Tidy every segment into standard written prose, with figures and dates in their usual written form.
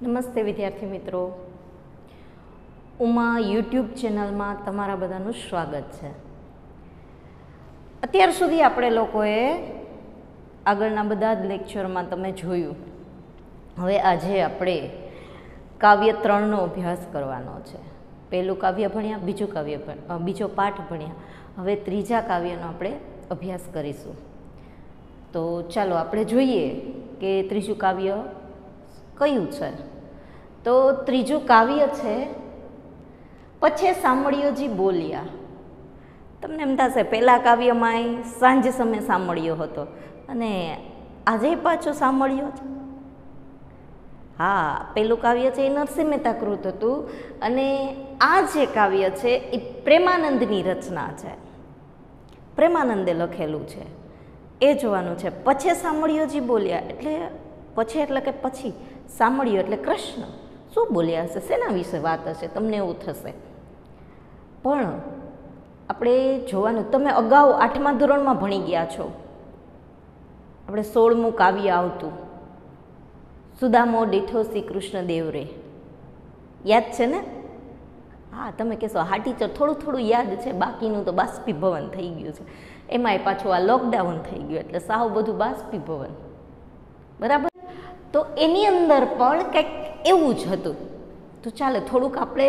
નમસ્તે વિદ્યાર્થી મિત્રો, ઉમા યુટ્યુબ ચેનલમાં તમારા બધાનું સ્વાગત છે. અત્યાર સુધી આપણે લોકોએ આગળના બધા જ લેક્ચરમાં તમે જોયું. હવે આજે આપણે કાવ્ય 3નો અભ્યાસ કરવાનો છે. પહેલું કાવ્ય ભણ્યા, બીજો પાઠ ભણ્યા, હવે ત્રીજા કાવ્યનો આપણે અભ્યાસ કરીશું. તો ચાલો આપણે જોઈએ કે ત્રીજું કાવ્ય કયું છે. તો ત્રીજું કાવ્ય છે પછી સાંભળ્યોજી બોલ્યા. તમને એમ થશે પહેલાં કાવ્યમાં સાંજ સમય સાંભળ્યો હતો અને આજે પાછો સાંભળ્યો છે. હા, પેલું કાવ્ય છે એ નરસિંહ મહેતા કૃત હતું અને આ જે કાવ્ય છે એ પ્રેમાનંદની રચના છે. પ્રેમાનંદે લખેલું છે એ જોવાનું છે. પછી સાંભળ્યોજી બોલ્યા એટલે પછી એટલે કે પછી સાંભળ્યો એટલે કૃષ્ણ શું બોલ્યા હશે, શેના વિશે વાત હશે, તમને એવું થશે. પણ આપણે જોવાનું, તમે અગાઉ 8મા ધોરણમાં ભણી ગયા છો. આપણે 16મું કાવ્ય આવતું સુદામો દીઠો શ્રી કૃષ્ણદેવ રે, યાદ છે ને? હા, તમે કહેશો હા ટીચર થોડું થોડું યાદ છે, બાકીનું તો બાષ્પીભવન થઈ ગયું છે. એમાંય પાછું આ લોકડાઉન થઈ ગયું એટલે સાવ બધું બાષ્પીભવન, બરાબર. તો એની અંદર પણ કંઈક એવું જ હતું. તો ચાલો થોડુંક આપણે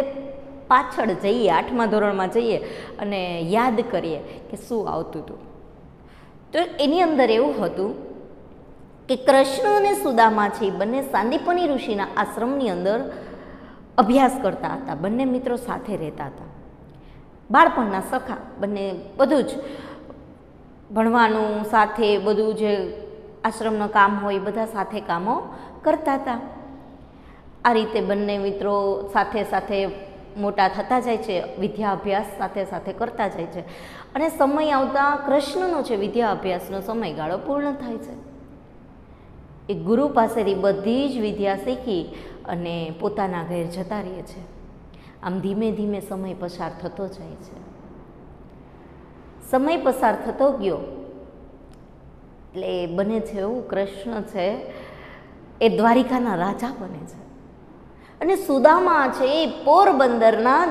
પાછળ જઈએ, 8મા ધોરણમાં જઈએ અને યાદ કરીએ કે શું આવતું હતું. તો એની અંદર એવું હતું કે કૃષ્ણ અને સુદામા છે એ બંને સાંદીપની ઋષિના આશ્રમની અંદર અભ્યાસ કરતા હતા. બંને મિત્રો સાથે રહેતા હતા, બાળપણના સખા બંને. બધું જ ભણવાનું સાથે, બધું જે આશ્રમનું કામ હોય બધા સાથે કામો કરતા હતા. આ રીતે બંને મિત્રો સાથે સાથે મોટા થતા જાય છે, વિદ્યા અભ્યાસ સાથે સાથે કરતા જાય છે અને સમય આવતા કૃષ્ણનો છે વિદ્યા અભ્યાસનો સમયગાળો પૂર્ણ થાય છે. એ ગુરુ પાસેથી બધી જ વિદ્યા શીખી અને પોતાના ઘેર જતા રહે છે. આમ ધીમે ધીમે સમય પસાર થતો જાય છે. સમય પસાર થતો ગયો એટલે બને છે એવું, કૃષ્ણ છે એ દ્વારિકાના રાજા બને છે અને સુદામા છે એ પોરબંદરના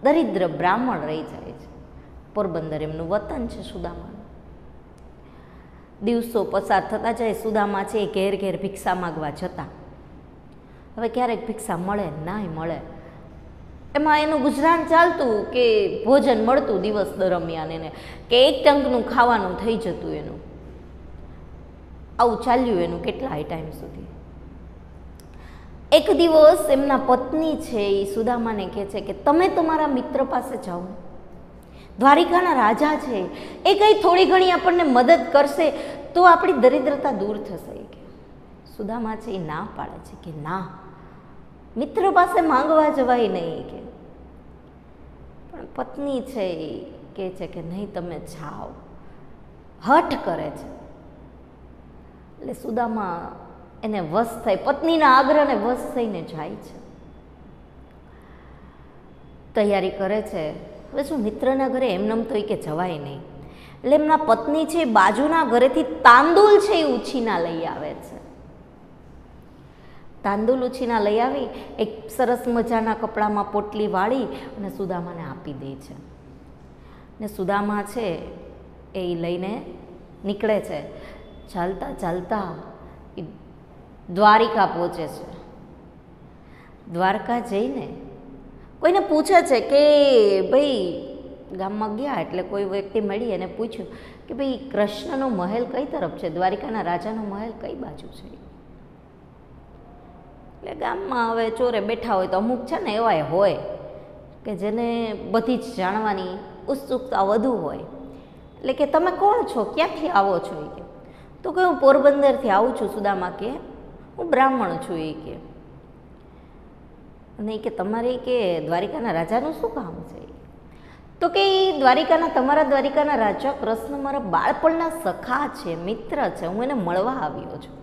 દરિદ્ર બ્રાહ્મણ રહી જાય છે. પોરબંદર એમનું વતન છે સુદામાનું. દિવસો પસાર થતા જાય, સુદામા છે એ ઘેર ઘેર ભિક્ષા માગવા જતા. હવે ક્યારેક ભિક્ષા મળે નાય મળે, એમાં એનું ગુજરાન ચાલતું કે ભોજન મળતું દિવસ દરમિયાન એને, કે એક ટંકનું ખાવાનું થઈ જતું એનું. આવું ચાલ્યું એનું કેટલાય ટાઈમ સુધી. એક દિવસ એમના પત્ની છે એ સુદામાને કહે છે કે તમે તમારા મિત્ર પાસે જાઓ, દ્વારિકાના રાજા છે એ કંઈ થોડી ઘણી આપણને મદદ કરશે તો આપણી દરિદ્રતા દૂર થશે. કે સુદામા છે એ ના પાડે છે કે ના, મિત્ર પાસે માંગવા જવાય નહીં. કે પણ પત્ની છે એ કહે છે કે નહીં તમે જાઓ, હઠ કરે છે. એટલે સુદામા એને વશ થઈ, પત્નીના આગ્રહને વશ થઈને જાય છે, તૈયારી કરે છે. હવે શું મિત્રના ઘરે એમનેમ તો કે જવાય નહીં. એટલે એમના પત્ની છે બાજુના ઘરેથી તાંદુલ છે એ ઉછીના લઈ આવે છે. તાંદુલ ઉછીના લઈ આવી એક સરસ મજાના કપડામાં પોટલી વાળી અને સુદામાને આપી દે છે. ને સુદામા છે એ લઈને નીકળે છે. ચાલતા ચાલતા દ્વારિકા પહોંચે છે. દ્વારકા જઈને કોઈને પૂછે છે કે ભાઈ, ગામમાં ગયા એટલે કોઈ વ્યક્તિ મળી અને પૂછ્યું કે ભાઈ કૃષ્ણનો મહેલ કઈ તરફ છે, દ્વારિકાના રાજાનો મહેલ કઈ બાજુ છે. એટલે ગામમાં હવે ચોરે બેઠા હોય તો અમુક છે ને એવાય હોય કે જેને બધી જ જાણવાની ઉત્સુકતા વધુ હોય. એટલે કે તમે કોણ છો, ક્યાંથી આવો છો? એ કે તો કે હું પોરબંદરથી આવું છું. સુદામા કે હું બ્રાહ્મણ છું. એ કે અને કે તમારે કે દ્વારિકાના રાજાનું શું કામ છે? તો કે તમારા દ્વારિકાના રાજા કૃષ્ણ મારા બાળપણના સખા છે, મિત્ર છે, હું એને મળવા આવ્યો છું.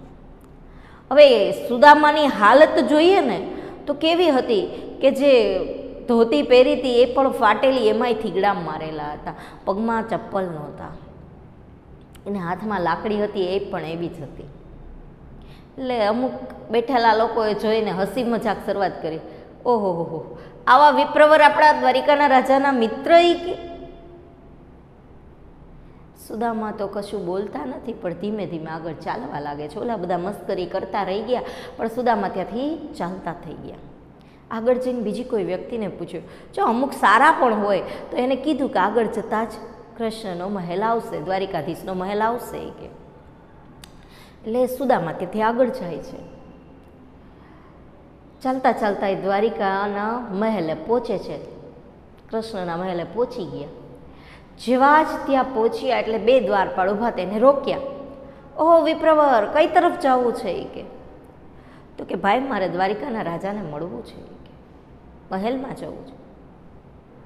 હવે સુદામાની હાલત જોઈએ ને તો કેવી હતી કે જે ધોતી પહેરી હતી એ પણ ફાટેલી, એમાંય થીગડા મારેલા હતા, પગમાં ચપ્પલ નહોતા, એને હાથમાં લાકડી હતી એ પણ એવી જ હતી. એટલે અમુક બેઠેલા લોકોએ જોઈને હસી મજાક શરૂઆત કરી, ઓહો હો, આવા વિપ્રવર આપણા દ્વારિકાના રાજાના મિત્ર ઈ કે? સુદામા તો કશું બોલતા નથી, પણ ધીમે ધીમે આગળ ચાલવા લાગે છે. ઓલા બધા મસ્કરી કરતા રહી ગયા, પણ સુદામા ત્યાંથી ચાલતા થઈ ગયા. આગળ જઈને બીજી કોઈ વ્યક્તિને પૂછ્યું, જો અમુક સારા પણ હોય તો એને કીધું કે આગળ જતાં જ કૃષ્ણનો મહેલ આવશે, દ્વારિકાધીશનો મહેલ આવશે કે. એટલે સુદામા ત્યાંથી આગળ જાય છે. ચાલતા ચાલતા એ દ્વારિકાના મહેલે પહોંચે છે. કૃષ્ણના મહેલે પહોંચી ગયા. જેવા જ ત્યાં પહોંચ્યા એટલે બે દ્વારપાળ ઊભા તેને રોક્યા. ઓહો વિપ્રવર, કઈ તરફ જવું છે એ કે? તો કે ભાઈ મારે દ્વારિકાના રાજાને મળવું છે એ કે. મહેલમાં જવું છે.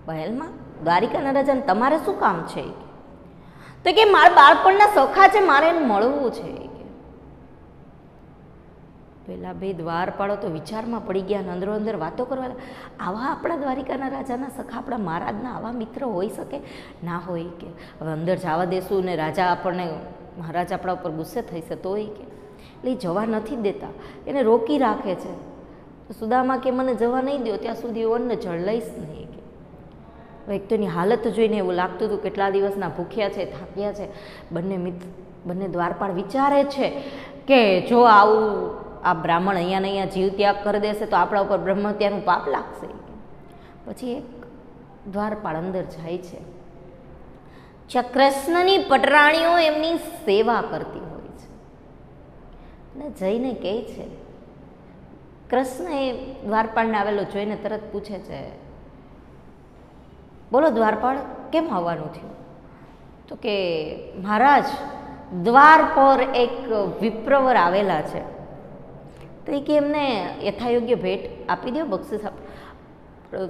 મહેલમાં? દ્વારિકાના રાજાને તમારે શું કામ છે એ કે? તો કે મારા બાળપણના સખા છે, મારે એને મળવું છે એ કે. પેલા બે દ્વારપાળો તો વિચારમાં પડી ગયા અને અંદરો અંદર વાતો કરવા. આવા આપણા દ્વારિકાના રાજાના સખા આપણા મહારાજના આવા મિત્ર હોઈ શકે? ના હોય કે. હવે અંદર જવા દેશું ને રાજા આપણને, મહારાજ આપણા ઉપર ગુસ્સે થઈશે તો એ કે. એટલે એ જવા નથી દેતા, એને રોકી રાખે છે. સુદામા કે મને જવા નહીં દો ત્યાં સુધી અન્ન જળ લઈશ નહીં કે. એક તો એની હાલત જોઈને એવું લાગતું હતું કેટલા દિવસના ભૂખ્યા છે, થાક્યા છે. બંને દ્વારપાળ વિચારે છે કે જો આવું આ બ્રાહ્મણ અહીંયા ને અહીંયા જીવ ત્યાગ કરી દેશે તો આપણા ઉપર બ્રહ્મહત્યાનું પાપ લાગશે. પછી એક દ્વારપાળ અંદર જાય છે. જ્યાં કૃષ્ણની પટરાણીઓ એમની સેવા કરતી હોય છે અને જઈને કહે છે, કૃષ્ણ એ દ્વારપાળને આવેલો જોઈને તરત પૂછે છે, બોલો દ્વારપાળ, કેમ આવવાનું થયું? તો કે મહારાજ, દ્વાર પર એક વિપ્રવર આવેલા છે, તો એ કે એમને યથાયોગ્ય ભેટ આપી દો, બક્ષિસ આપ.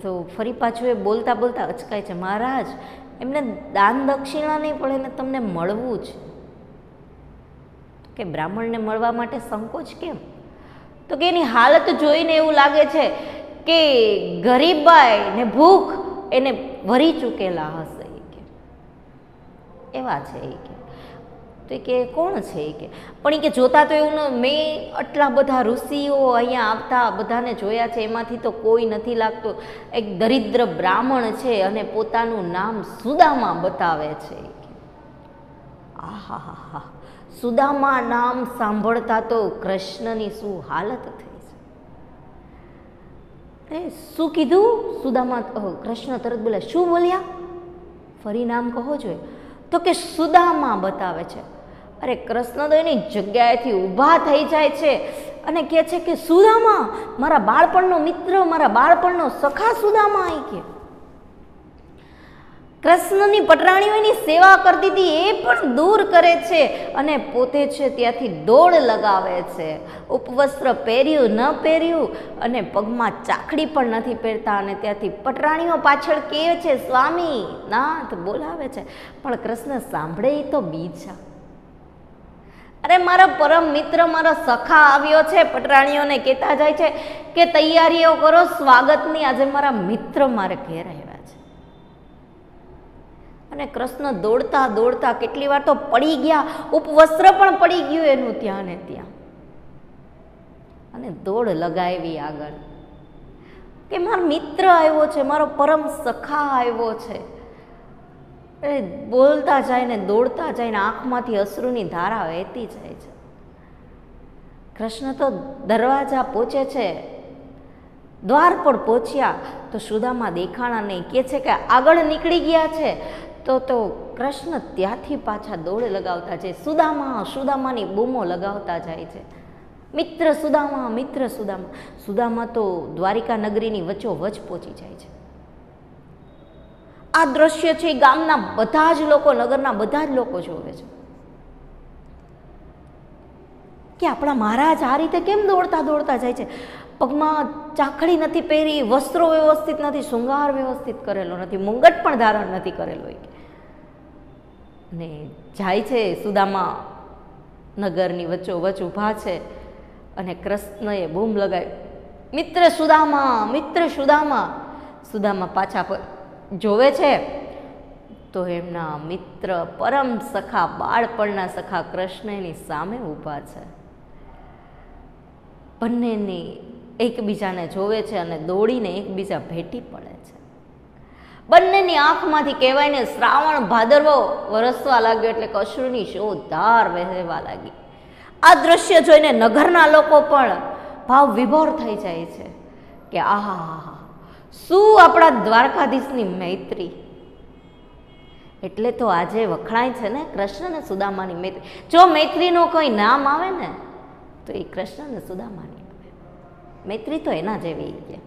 તો ફરી પાછું એ બોલતા બોલતા અચકાય છે, મહારાજ એમને દાન દક્ષિણા નહીં પડે ને તમને મળવું છે. કે બ્રાહ્મણને મળવા માટે સંકોચ કેમ? તો કે એની હાલત જોઈને એવું લાગે છે કે ગરીબાઈ ને ભૂખ એને ભરી ચૂકેલા હશે એ કે. એવા છે એ કે. તો એ કે કોણ છે એ કે? પણ એ કે જોતા તો એવું મેં આટલા બધા ઋષિઓ અહીંયા આવતા બધાને જોયા છે, એમાંથી તો કોઈ નથી લાગતું. એક દરિદ્ર બ્રાહ્મણ છે અને પોતાનું નામ સુદામા બતાવે છે એ કે. આહા હા હા, સુદામા નામ સાંભળતા તો કૃષ્ણની શું હાલત થઈ છે. શું કીધું સુદામા? કૃષ્ણ તરત બોલે, શું બોલ્યા? ફરી નામ કહો જોઈએ. તો કે સુદામા બતાવે છે. અરે કૃષ્ણ તો એની જગ્યાએથી ઊભા થઈ જાય છે અને કહે છે કે સુદામા, મારા બાળપણનો મિત્ર, મારા બાળપણનો સખા સુદામા એ કે. કૃષ્ણની પટરાણીઓની સેવા કરતી હતી એ પણ દૂર કરે છે અને પોતે છે ત્યાંથી દોડ લગાવે છે. ઉપવસ્ત્ર પહેર્યું ન પહેર્યું અને પગમાં ચાકડી પણ નથી પહેરતા અને ત્યાંથી પટરાણીઓ પાછળ કહે છે સ્વામી નાથ બોલાવે છે, પણ કૃષ્ણ સાંભળે તો બીજા. અરે મારા પરમ મિત્ર, મારો સખા આવ્યો છે. પટરાણીઓને કહેતા જાય છે કે તૈયારીઓ કરો સ્વાગતની, આજે મારા મિત્ર મારે ઘેર આવ્યા છે. અને કૃષ્ણ દોડતા દોડતા કેટલી વાર તો પડી ગયા, ઉપવસ્ત્ર પણ પડી ગયું એનું ત્યાં ને ત્યાં, અને દોડ લગાવી આગળ કે મારો મિત્ર આવ્યો છે, મારો પરમ સખા આવ્યો છે. એ બોલતા જાય ને દોડતા જાય ને આંખમાંથી અશ્રુની ધારા વહેતી જાય છે. કૃષ્ણ તો દરવાજા પહોંચે છે, દ્વાર પર પહોંચ્યા તો સુદામા દેખાણા નહીં. કહે છે કે આગળ નીકળી ગયા છે. તો કૃષ્ણ ત્યાંથી પાછા દોડ લગાવતા જાય, સુદામા સુદામાની બૂમો લગાવતા જાય છે, મિત્ર સુદામા, મિત્ર સુદામા. સુદામા તો દ્વારિકા નગરીની વચ્ચોવચ પહોંચી જાય છે. આ દ્રશ્ય છે ગામના બધા જ લોકો, નગરના બધા જ લોકો જોવે છે કે આપણા મહારાજ આ રીતે કેમ દોડતા દોડતા જાય છે. પગમાં ચાકડી નથી પહેરી, વસ્ત્રો વ્યવસ્થિત નથી, શૃંગાર વ્યવસ્થિત કરેલો નથી, મુંગટ પણ ધારણ નથી કરેલો. ને જાય છે સુદામા નગરની વચ્ચોવચ ઊભા છે અને કૃષ્ણએ બૂમ લગાવી, મિત્ર સુદામા, મિત્ર સુદામા. સુદામા પાછા જોવે છે તો એમના મિત્ર પરમ સખા, બાળપણના સખા કૃષ્ણ એની સામે ઊભા છે. બંનેની એકબીજાને જોવે છે અને દોડીને એકબીજા ભેટી પડે છે. બંનેની આંખમાંથી કહેવાય ને શ્રાવણ ભાદરવો વરસવા લાગ્યો એટલે અશ્રુની શોધાર વહેવા લાગી. આ દ્રશ્ય જોઈને નગરના લોકો પણ ભાવ વિભોર થઈ જાય છે કે આહા, શું આપણા દ્વારકાધીશની મૈત્રી. એટલે તો આજે વખણાય છે ને કૃષ્ણ ને સુદામાની મૈત્રી. જો મૈત્રીનું કોઈ નામ આવે ને તો એ કૃષ્ણ ને સુદામાની આવે. મૈત્રી તો એના જેવી છે.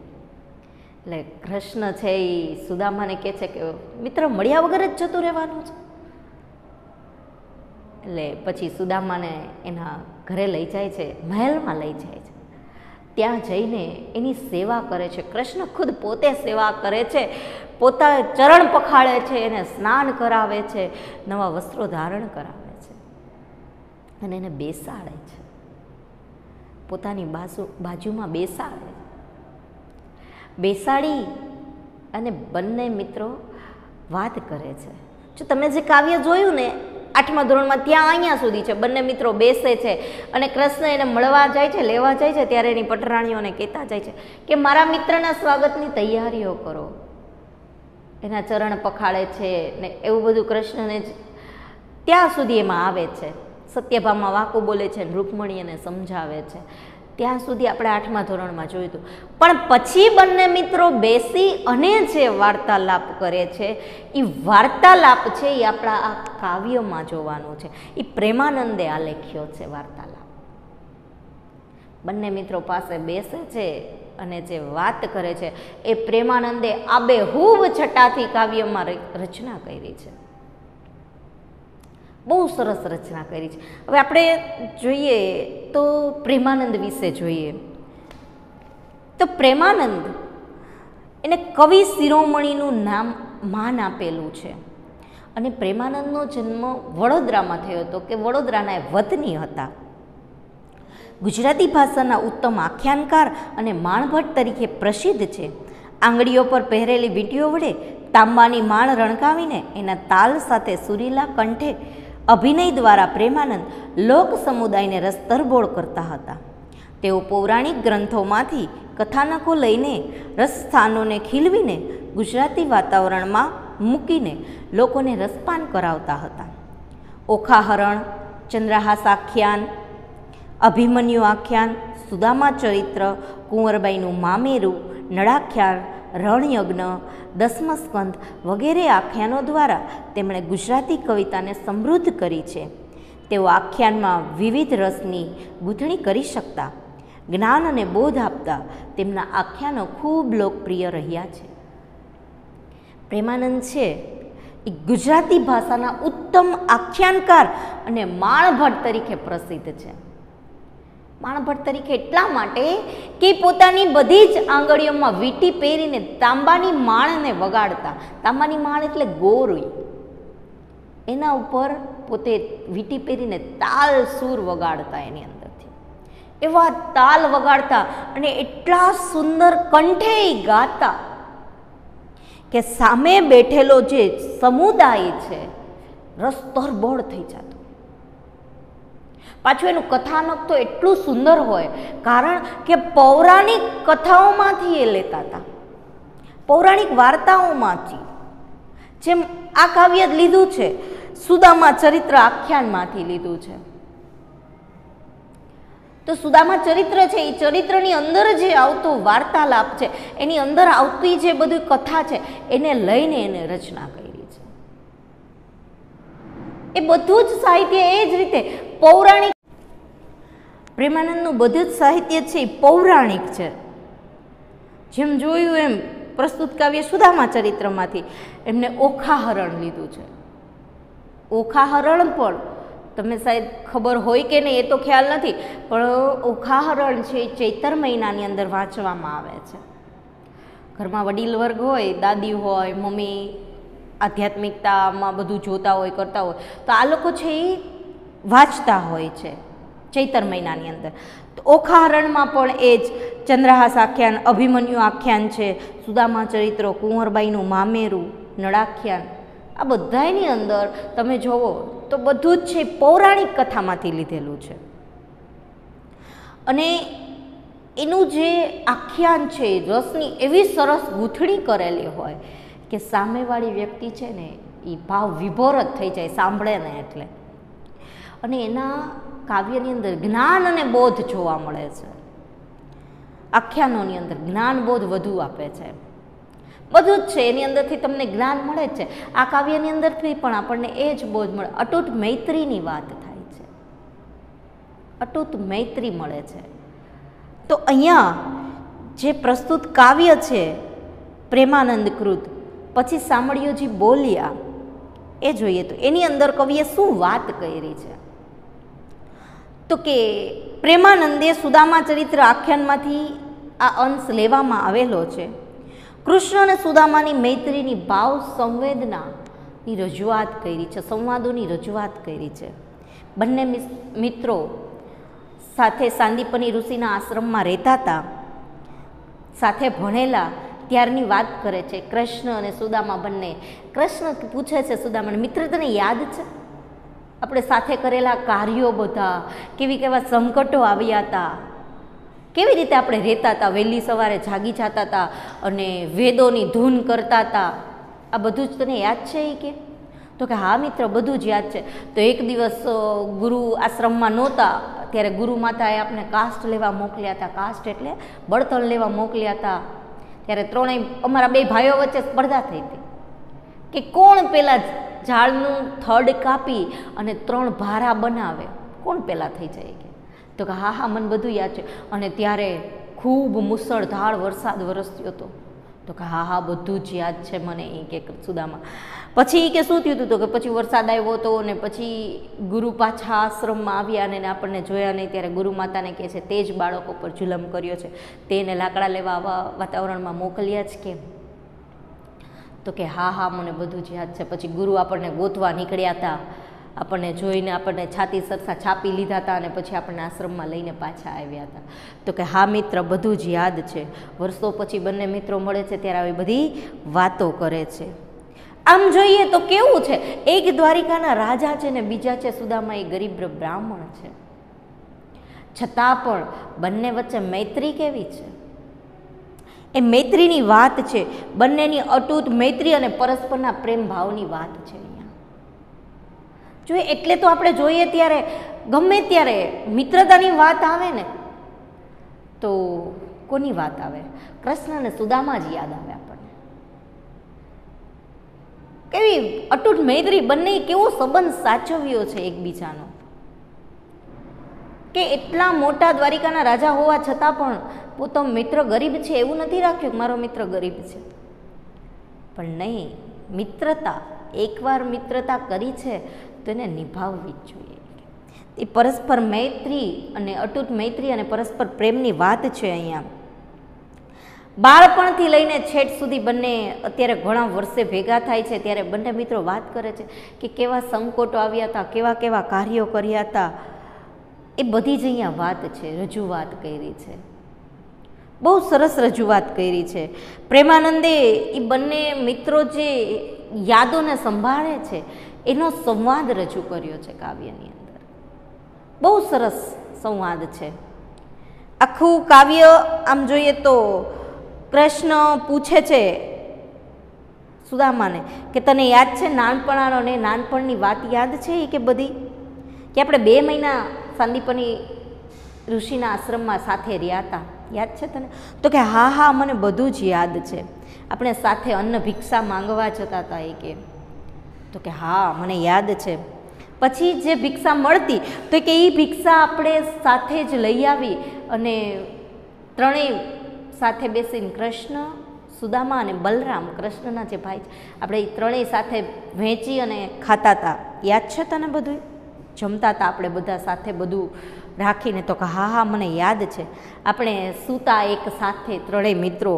એટલે કૃષ્ણ છે એ સુદામાને કહે છે કે મિત્ર મળ્યા વગર જ જતું રહેવાનું છે. એટલે પછી સુદામાને એના ઘરે લઈ જાય છે, મહેલમાં લઈ જાય છે. ત્યાં જઈને એની સેવા કરે છે. કૃષ્ણ ખુદ પોતે સેવા કરે છે, પોતા ચરણ પખાળે છે, એને સ્નાન કરાવે છે, નવા વસ્ત્રો ધારણ કરાવે છે અને એને બેસાડે છે, પોતાની બાજુમાં બેસાડે છે. બેસાડી અને બંને મિત્રો વાત કરે છે. જો તમે જે કાવ્ય જોયું ને 8મા ધોરણમાં, ત્યાં અહીંયા સુધી છે. બંને મિત્રો બેસે છે અને કૃષ્ણ એને મળવા જાય છે, લેવા જાય છે, ત્યારે એની પટરાણીઓને કહેતા જાય છે કે મારા મિત્રના સ્વાગતની તૈયારીઓ કરો. એના ચરણ પખાળે છે ને એવું બધું કૃષ્ણને જ ત્યાં સુધી એમાં આવે છે. સત્યભામા વાકો બોલે છે, રૂકમણી એને સમજાવે છે. ત્યાં સુધી આપણે 8મા ધોરણમાં જોયું હતું. પણ પછી બંને મિત્રો બેસી અને જે વાર્તાલાપ કરે છે એ વાર્તાલાપ છે એ આપણા આ કાવ્યમાં જોવાનું છે. એ પ્રેમાનંદે આલેખ્યો છે વાર્તાલાપ. બંને મિત્રો પાસે બેસે છે અને જે વાત કરે છે એ પ્રેમાનંદે આબેહૂબ છટાથી કાવ્યમાં રચના કરી છે. બહુ સરસ રચના કરી છે. હવે આપણે જોઈએ તો પ્રેમાનંદ વિશે જોઈએ તો પ્રેમાનંદ એને કવિ શિરોમણીનું નામ માન આપેલું છે. અને પ્રેમાનંદનો જન્મ વડોદરામાં થયો હતો કે વડોદરાના એ વતની હતા. ગુજરાતી ભાષાના ઉત્તમ આખ્યાનકાર અને માણભટ્ટ તરીકે પ્રસિદ્ધ છે. આંગળીઓ પર પહેરેલી વીંટીઓ વડે તાંબાની માણ રણકાવીને એના તાલ સાથે સુરીલા કંઠે અભિનય દ્વારા પ્રેમાનંદ લોક સમુદાયને રસ તરબોળ કરતા હતા. તેઓ પૌરાણિક ગ્રંથોમાંથી કથાનકો લઈને રસસ્થાનોને ખીલવીને ગુજરાતી વાતાવરણમાં મૂકીને લોકોને રસપાન કરાવતા હતા. ઓખાહરણ, ચંદ્રહાસ આખ્યાન, અભિમન્યુ આખ્યાન, સુદામા ચરિત્ર, કુંવરબાઈનું મામેરું, નળાખ્યાન, રણયજ્ઞ, દસમસ્કંદ વગેરે આખ્યાનો દ્વારા તેમણે ગુજરાતી કવિતાને સમૃદ્ધ કરી છે. તેઓ આખ્યાનમાં વિવિધ રસની ગૂંથણી કરી શકતા, જ્ઞાન અને બોધ આપતા તેમના આખ્યાનો ખૂબ લોકપ્રિય રહ્યા છે. પ્રેમાનંદ છે એ ગુજરાતી ભાષાના ઉત્તમ આખ્યાનકાર અને માણભટ્ટ તરીકે પ્રસિદ્ધ છે. માણભટ્ટ તરીકે એટલા માટે કે પોતાની બધી જ આંગળીઓમાં વીંટી પહેરીને તાંબાની માળને વગાડતા. તાંબાની માળ એટલે ગોળી, એના ઉપર પોતે વીંટી પહેરીને તાલ સૂર વગાડતા. એની અંદરથી એવા તાલ વગાડતા અને એટલા સુંદર કંઠે ગાતા કે સામે બેઠેલો જે સમુદાય છે રસ તરબોળ થઈ જતો. પાછું એનું કથાનક તો એટલું સુંદર હોય, કારણ કે પૌરાણિક કથાઓમાંથી એ લેતા હતા, પૌરાણિક વાર્તાઓમાંથી. જેમ આ કાવ્ય લીધું છે સુદામા ચરિત્ર આખ્યાનમાંથી લીધું છે. તો સુદામા ચરિત્ર છે એ ચરિત્રની અંદર જે આવતો વાર્તાલાપ છે, એની અંદર આવતી જે બધી કથા છે એને લઈને એને રચના કરી છે. એ બધું જ સાહિત્ય એ જ રીતે પૌરાણિક. પ્રેમાનંદનું બધું જ સાહિત્ય છે એ પૌરાણિક છે. જેમ જોયું એમ પ્રસ્તુત કાવ્ય સુદામા ચરિત્રમાંથી એમને ઓખાહરણ લીધું છે. ઓખાહરણ પણ તમને શાયદ ખબર હોય કે નહીં એ તો ખ્યાલ નથી, પણ ઓખાહરણ છે એ ચૈતર મહિનાની અંદર વાંચવામાં આવે છે. ઘરમાં વડીલ વર્ગ હોય, દાદી હોય, મમ્મી આધ્યાત્મિકતામાં બધું જોતા હોય, કરતા હોય, તો આ લોકો છે એ વાંચતા હોય છે ચૈતર મહિનાની અંદર. તો ઓખાહરણમાં પણ એ જ ચંદ્રહાસ આખ્યાન, અભિમન્યુ આખ્યાન છે, સુદામા ચરિત્રો, કુંવરબાઈનું મામેરું, નળાખ્યાન, આ બધાની અંદર તમે જોવો તો બધું જ છે પૌરાણિક કથામાંથી લીધેલું છે. અને એનું જે આખ્યાન છે રસની એવી સરસ ગૂંથણી કરેલી હોય કે સામેવાળી વ્યક્તિ છે ને એ ભાવ વિભોર જ થઈ જાય સાંભળે ને એટલે. અને એના કાવ્યની અંદર જ્ઞાન અને બોધ જોવા મળે છે. આખ્યાનોની અંદર જ્ઞાન બોધ વધુ આપે છે. બધું જ છે એની અંદરથી તમને જ્ઞાન મળે જ છે. આ કાવ્યની અંદરથી પણ આપણને એ જ બોધ મળે. અતૂટ મૈત્રીની વાત થાય છે. અતૂટ મૈત્રી મળે છે. તો અહીંયા જે પ્રસ્તુત કાવ્ય છે પ્રેમાનંદ કૃત, પછી સામળિયોજી બોલ્યા એ જોઈએ તો એની અંદર કવિએ શું વાત કરી છે. તો કે પ્રેમાનંદે સુદામા ચરિત્ર આખ્યાનમાંથી આ અંશ લેવામાં આવેલો છે. કૃષ્ણ અને સુદામાની મૈત્રીની ભાવ સંવેદનાની રજૂઆત કરી છે, સંવાદોની રજૂઆત કરી છે. બંને મિત્રો સાથે સાંદીપની ઋષિના આશ્રમમાં રહેતા હતા, સાથે ભણેલા ત્યારની વાત કરે છે. કૃષ્ણ અને સુદામા બંને. કૃષ્ણ પૂછે છે સુદામાને, મિત્ર તને યાદ છે આપણે સાથે કરેલા કાર્યો બધા, કેવા સંકટો આવ્યા હતા, કેવી રીતે આપણે રહેતા હતા, વહેલી સવારે જાગી જતા હતા અને વેદોની ધૂન કરતા હતા, આ બધું જ તને યાદ છે એ કે? તો કે હા મિત્ર બધું જ યાદ છે. તો એક દિવસ ગુરુ આશ્રમમાં નહોતા ત્યારે ગુરુ માતાએ આપણે કાષ્ટ લેવા મોકલ્યા હતા. કાષ્ટ એટલે બળતણ લેવા મોકલ્યા હતા. ત્યારે ત્રણેય અમારા બે ભાઈઓ વચ્ચે સ્પર્ધા થઈ હતી કે કોણ પેલા ઝાડનું થડ કાપી અને 3 ભારા બનાવે, કોણ પેલા થઈ જાય કે? તો કે હા મને બધું યાદ છે. અને ત્યારે ખૂબ મુસળધાર વરસાદ વરસ્યો હતો. તો કે હા બધું જ યાદ છે મને એ કે સુદામા. પછી કે શું થયું હતું? તો કે પછી વરસાદ આવ્યો હતો અને પછી ગુરુ પાછા આશ્રમમાં આવ્યા અને આપણને જોયા નહીં. ત્યારે ગુરુ માતાને કહે છે તે જ બાળકો પર જુલમ કર્યો છે, તેને લાકડા લેવા આવા વાતાવરણમાં મોકલ્યા જ કેમ? તો કે હા મને બધું જ યાદ છે. પછી ગુરુ આપણને ગોતવા નીકળ્યા હતા, આપણને જોઈને આપણને છાતી સરસા છાપી લીધા હતા અને પછી આપણને આશ્રમમાં લઈને પાછા આવ્યા હતા. તો કે હા મિત્ર બધું જ યાદ છે. વર્ષો પછી બંને મિત્રો મળે છે ત્યારે આવી બધી વાતો કરે છે. આમ જોઈએ તો કેવું છે, એક દ્વારિકાના રાજા છે ને બીજા છે સુદામા એ ગરીબ બ્રાહ્મણ છે, છતાં પણ બંને વચ્ચે મૈત્રી કેવી છે એ મૈત્રીની વાત છે. બંનેની અતૂટ મૈત્રી અને પરસ્પરના પ્રેમ ભાવની વાત છે. જોઈએ એટલે તો આપણે જોઈએ ત્યારે ગમે ત્યારે મિત્રતાની વાત આવે ને તો કોની વાત આવે? કૃષ્ણ અને સુદામા જ યાદ આવે આપણને. કેવી અતૂટ મૈત્રી, બંને કેવો સંબંધ સાચવ્યો છે એકબીજાનો, કે એટલા મોટા દ્વારિકાના રાજા હોવા છતાં પણ પોતાનો મિત્ર ગરીબ છે એવું નથી રાખ્યું કે મારો મિત્ર ગરીબ છે. પણ નહીં, મિત્રતા એકવાર મિત્રતા કરી છે તો એને નિભાવવી જ જોઈએ. એ પરસ્પર મૈત્રી અને અતૂટ મૈત્રી અને પરસ્પર પ્રેમની વાત છે. અહીંયા બાળપણથી લઈને છેટ સુધી બંને અત્યારે ઘણા વર્ષે ભેગા થાય છે ત્યારે બંને મિત્રો વાત કરે છે કે કેવા સંકટો આવ્યા હતા, કેવા કેવા કાર્યો કર્યા હતા. એ બધી જ અહીંયા વાત છે, રજૂઆત કરી છે. બહુ સરસ રજૂઆત કરી છે. પ્રેમાનંદે એ બંને મિત્રો જે યાદોને સંભાળે છે એનો સંવાદ રજૂ કર્યો છે કાવ્યની અંદર. બહુ સરસ સંવાદ છે. આખું કાવ્ય આમ જોઈએ તો કૃષ્ણ પૂછે છે સુદામાને કે તને યાદ છે નાનપણાનો ને નાનપણની વાત યાદ છે એ કે બધી, કે આપણે 2 મહિના સાંદીપની ઋષિના આશ્રમમાં સાથે રહ્યા હતા, યાદ છે તને? તો કે હા મને બધું જ યાદ છે. આપણે સાથે અન્ન ભિક્ષા માંગવા જતા હતા એ કે. તો કે હા મને યાદ છે. પછી જે ભિક્ષા મળતી તો કે એ ભિક્ષા આપણે સાથે જ લઈ આવી અને ત્રણેય સાથે બેસીને કૃષ્ણ, સુદામા અને બલરામ, કૃષ્ણના જે ભાઈ છે, આપણે એ ત્રણેય સાથે વહેંચી અને ખાતા હતા. યાદ છે તને બધું? જમતા હતા આપણે બધા સાથે બધું રાખીને. તો કે હા મને યાદ છે. આપણે સૂતા એક સાથે ત્રણેય મિત્રો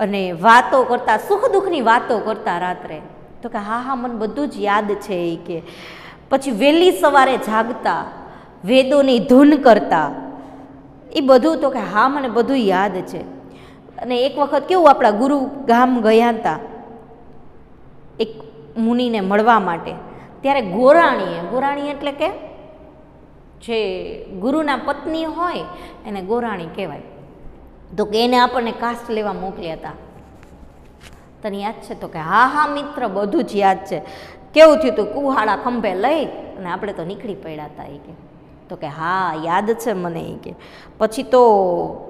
અને વાતો કરતા, સુખ દુઃખની વાતો કરતા રાત્રે. તો કે હા મને બધું જ યાદ છે એ કે. પછી વહેલી સવારે જાગતા, વેદોની ધૂન કરતા, એ બધું. તો કે હા મને બધું યાદ છે. અને એક વખત કેવું આપણા ગુરુ ગામ ગયા હતા એક મુનિને મળવા માટે, ત્યારે ગોરાણી એટલે કે જે ગુરુના પત્ની હોય એને ગોરાણી કહેવાય. તો કે એને આપણને કાસ્ટ લેવા મોકલ્યા હતા. તને યાદ છે? તો કે હા હા મિત્ર, બધું જ યાદ છે. કેવું થયું તું? કુહાડા ખંભે લઈ અને આપણે તો નીકળી પડ્યા હતા એ કે. તો કે હા યાદ છે મને એ કે. પછી તો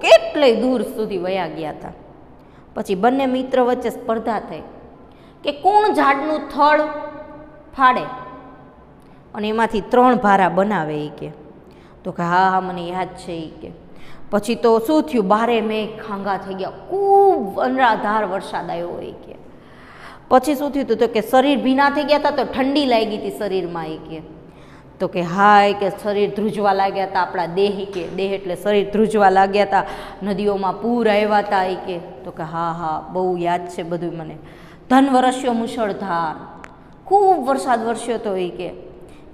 કેટલેય દૂર સુધી વયા ગયા હતા. પછી બંને મિત્ર વચ્ચે સ્પર્ધા થઈ કે કોણ ઝાડનું થડ ફાડે અને એમાંથી 3 ભારા બનાવે એ કે. તો કે હા હા મને યાદ છે એ કે. પછી તો શું થયું? બારે મેઘ ખાંગા થઈ ગયા, ખૂબ અનરાધાર વરસાદ આવ્યો એ કે. પછી શું થયું? તો કે શરીર ભીના થઈ ગયા હતા, તો ઠંડી લાગી હતી શરીરમાં એ કે. તો કે હા એ કે શરીર ધ્રુજવા લાગ્યા હતા, આપણા દેહ કે, દેહ એટલે શરીર ધ્રુજવા લાગ્યા હતા, નદીઓમાં પૂર આવ્યા હતા એ કે. તો કે હા હા બહુ યાદ છે બધું મને. ધન વરસ્યો મુશળધાર, ખૂબ વરસાદ વરસ્યો હતો એ કે.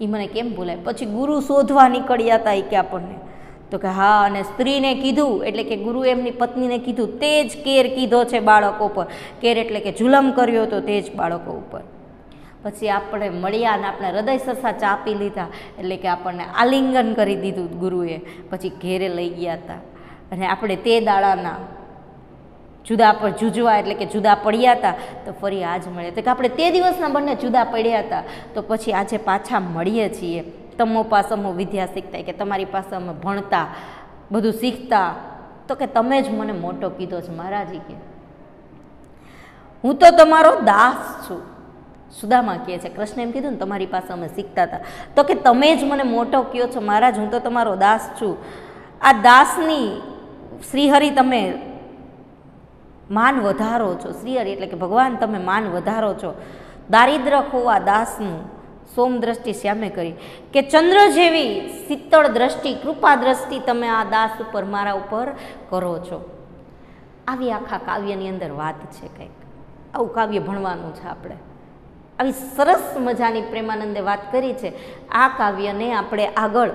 એ મને કેમ ભૂલાય. પછી ગુરુ શોધવા નીકળ્યા હતા એ કે આપણને. તો કે હા, અને સ્ત્રીને કીધું, એટલે કે ગુરુ એમની પત્નીને કીધું, તે જ કેર કીધો છે બાળકો પર. કેર એટલે કે જુલમ કર્યો હતો તે જ બાળકો ઉપર. પછી આપણે મળ્યા અને આપણે હૃદય સરસા ચાપી લીધા, એટલે કે આપણને આલિંગન કરી દીધું ગુરુએ. પછી ઘેરે લઈ ગયા હતા અને આપણે તે દાડાના જુદા પર જૂજવા, એટલે કે જુદા પડ્યા હતા, તો ફરી આજ મળ્યા. તો કે આપણે તે દિવસના બંને જુદા પડ્યા હતા, તો પછી આજે પાછા મળીએ છીએ. તમો પાસે અમે વિદ્યા શીખતા, કે તમારી પાસે અમે ભણતા, બધું શીખતા. તો કે તમે જ મને મોટો કીધો છે મહારાજી કે. હું તો તમારો દાસ છું. સુદામા કહે છે, કૃષ્ણ એમ કીધું ને તમારી પાસે અમે શીખતા હતા, તો કે તમે જ મને મોટો કહો છો મહારાજ, હું તો તમારો દાસ છું. આ દાસની શ્રીહરિ તમે માન વધારો છો. શ્રીહરિ એટલે કે ભગવાન, તમે માન વધારો છો. દારિદ્ર ખોવા દાસનું સોમ દ્રષ્ટિ શ્યામે કરી, કે ચંદ્ર જેવી શીતળ દ્રષ્ટિ, કૃપા દ્રષ્ટિ તમે આ દાસ ઉપર, મારા ઉપર કરો છો. આવી આખા કાવ્યની અંદર વાત છે કંઈક. આવું કાવ્ય ભણવાનું છે આપણે. આવી સરસ મજાની પ્રેમાનંદે વાત કરી છે. આ કાવ્યને આપણે આગળ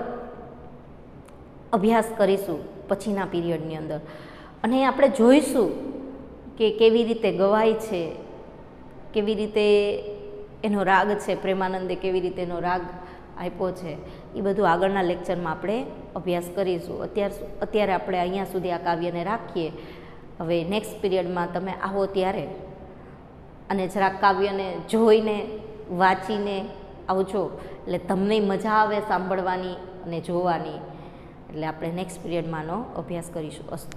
અભ્યાસ કરીશું પછીના પીરિયડની અંદર, અને આપણે જોઈશું કે કેવી રીતે ગવાય છે, કેવી રીતે એનો રાગ છે, પ્રેમાનંદે કેવી રીતે એનો રાગ આપ્યો છે, એ બધું આગળના લેક્ચરમાં આપણે અભ્યાસ કરીશું. અત્યારે આપણે અહીંયા સુધી આ કાવ્યને રાખીએ. હવે નેક્સ્ટ પીરિયડમાં તમે આવો ત્યારે, અને જરાક કાવ્યને જોઈને વાંચીને આવજો, એટલે તમને મજા આવે સાંભળવાની અને જોવાની. એટલે આપણે નેક્સ્ટ પીરિયડમાંનો અભ્યાસ કરીશું. અસ્તુ.